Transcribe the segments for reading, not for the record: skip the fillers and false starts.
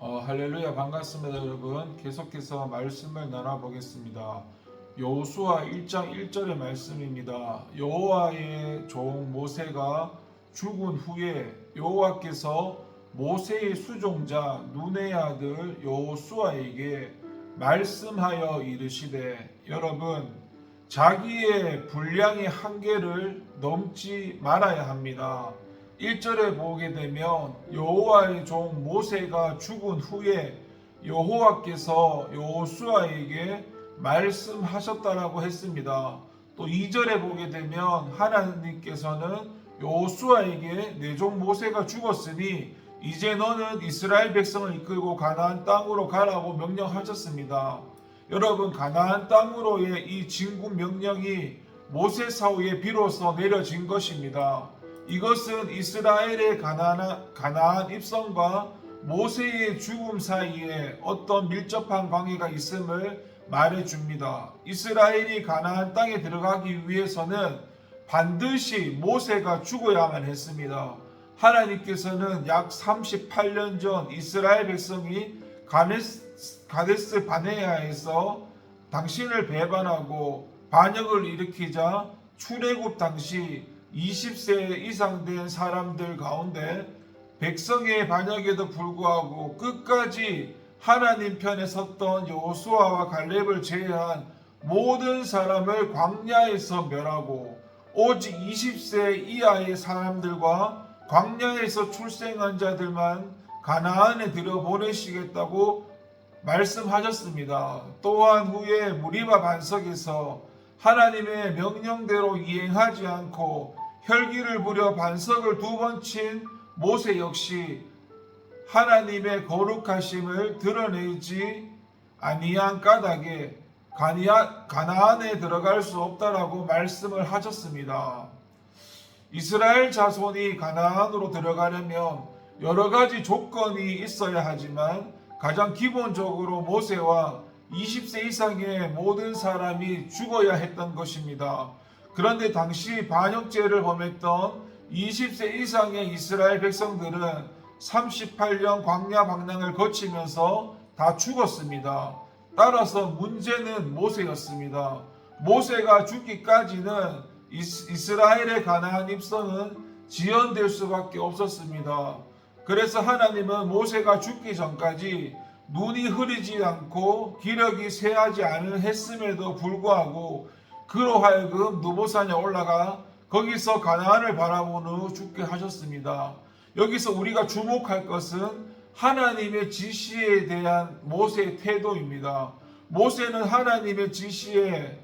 할렐루야 반갑습니다 여러분. 계속해서 말씀을 나눠보겠습니다. 여호수아 1장 1절의 말씀입니다. 여호와의 종 모세가 죽은 후에 여호와께서 모세의 수종자 눈의 아들 여호수아에게 말씀하여 이르시되, 여러분 자기의 분량의 한계를 넘지 말아야 합니다. 1절에 보게 되면 여호와의 종 모세가 죽은 후에 여호와께서 여호수아에게 말씀하셨다라고 했습니다. 또 2절에 보게 되면 하나님께서는 여호수아에게 내 종 모세가 죽었으니 이제 너는 이스라엘 백성을 이끌고 가나안 땅으로 가라고 명령하셨습니다. 여러분, 가나안 땅으로의 이 진군 명령이 모세 사후에 비로소 내려진 것입니다. 이것은 이스라엘의 가나안 입성과 모세의 죽음 사이에 어떤 밀접한 관계가 있음을 말해줍니다. 이스라엘이 가나안 땅에 들어가기 위해서는 반드시 모세가 죽어야만 했습니다. 하나님께서는 약 38년 전 이스라엘 백성이 가데스 바네아에서 당신을 배반하고 반역을 일으키자 출애굽 당시 20세 이상 된 사람들 가운데 백성의 반역에도 불구하고 끝까지 하나님 편에 섰던 여호수아와 갈렙을 제외한 모든 사람을 광야에서 멸하고 오직 20세 이하의 사람들과 광야에서 출생한 자들만 가나안에 들여보내시겠다고 말씀하셨습니다. 또한 후에 무리바 반석에서 하나님의 명령대로 이행하지 않고 혈기를 부려 반석을 2번 친 모세 역시 하나님의 거룩하심을 드러내지 아니한 까닭에 가나안에 들어갈 수 없다라고 말씀을 하셨습니다. 이스라엘 자손이 가나안으로 들어가려면 여러 가지 조건이 있어야 하지만 가장 기본적으로 모세와 20세 이상의 모든 사람이 죽어야 했던 것입니다. 그런데 당시 반역죄를 범했던 20세 이상의 이스라엘 백성들은 38년 광야 방랑을 거치면서 다 죽었습니다. 따라서 문제는 모세였습니다. 모세가 죽기까지는 이스라엘의 가나안 입성은 지연될 수밖에 없었습니다. 그래서 하나님은 모세가 죽기 전까지 눈이 흐리지 않고 기력이 쇠하지 않은 했음에도 불구하고 그로 하여금 느보산에 올라가 거기서 가나안을 바라본 후 죽게 하셨습니다. 여기서 우리가 주목할 것은 하나님의 지시에 대한 모세의 태도입니다. 모세는 하나님의 지시에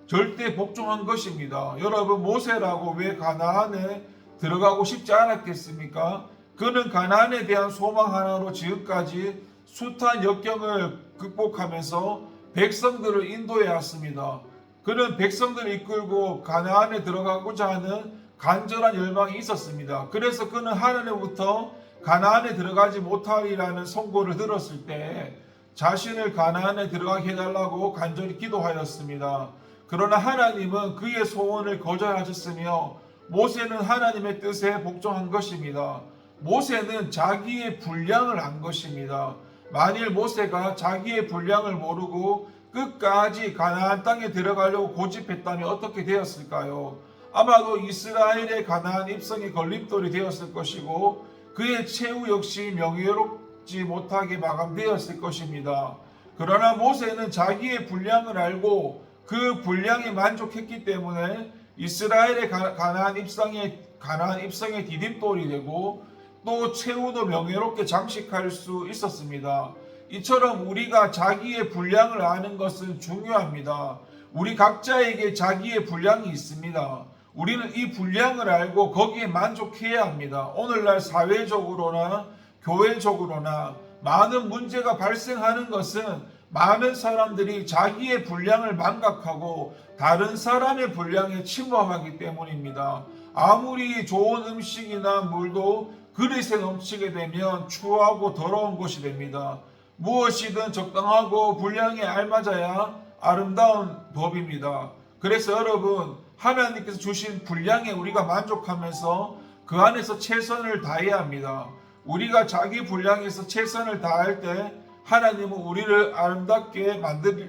절대 복종한 것입니다. 여러분, 모세라고 왜 가나안에 들어가고 싶지 않았겠습니까? 그는 가나안에 대한 소망 하나로 지금까지 숱한 역경을 극복하면서 백성들을 인도해 왔습니다. 그는 백성들을 이끌고 가나안에 들어가고자 하는 간절한 열망이 있었습니다. 그래서 그는 하나님부터 가나안에 들어가지 못하리라는 선고를 들었을 때 자신을 가나안에 들어가게 해달라고 간절히 기도하였습니다. 그러나 하나님은 그의 소원을 거절하셨으며 모세는 하나님의 뜻에 복종한 것입니다. 모세는 자기의 분량을 안 것입니다. 만일 모세가 자기의 분량을 모르고 끝까지 가나안 땅에 들어가려고 고집했다면 어떻게 되었을까요? 아마도 이스라엘의 가나안 입성이 걸림돌이 되었을 것이고 그의 최후 역시 명예롭지 못하게 마감되었을 것입니다. 그러나 모세는 자기의 분량을 알고 그 분량에 만족했기 때문에 이스라엘의 가나안 입성의 디딤돌이 되고 또 최후도 명예롭게 장식할 수 있었습니다. 이처럼 우리가 자기의 분량을 아는 것은 중요합니다. 우리 각자에게 자기의 분량이 있습니다. 우리는 이 분량을 알고 거기에 만족해야 합니다. 오늘날 사회적으로나 교회적으로나 많은 문제가 발생하는 것은 많은 사람들이 자기의 분량을 망각하고 다른 사람의 분량에 침범하기 때문입니다. 아무리 좋은 음식이나 물도 그릇에 넘치게 되면 추하고 더러운 것이 됩니다. 무엇이든 적당하고 분량에 알맞아야 아름다운 법입니다. 그래서 여러분, 하나님께서 주신 분량에 우리가 만족하면서 그 안에서 최선을 다해야 합니다. 우리가 자기 분량에서 최선을 다할 때 하나님은 우리를 아름답게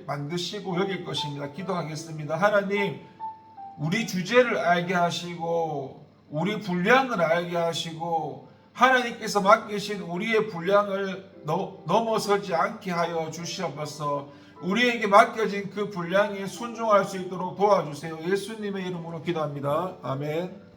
만드시고 여길 것입니다. 기도하겠습니다. 하나님, 우리 주제를 알게 하시고 우리 분량을 알게 하시고 하나님께서 맡기신 우리의 분량을 넘어서지 않게 하여 주시옵소서. 우리에게 맡겨진 그 분량에 순종할 수 있도록 도와주세요. 예수님의 이름으로 기도합니다. 아멘.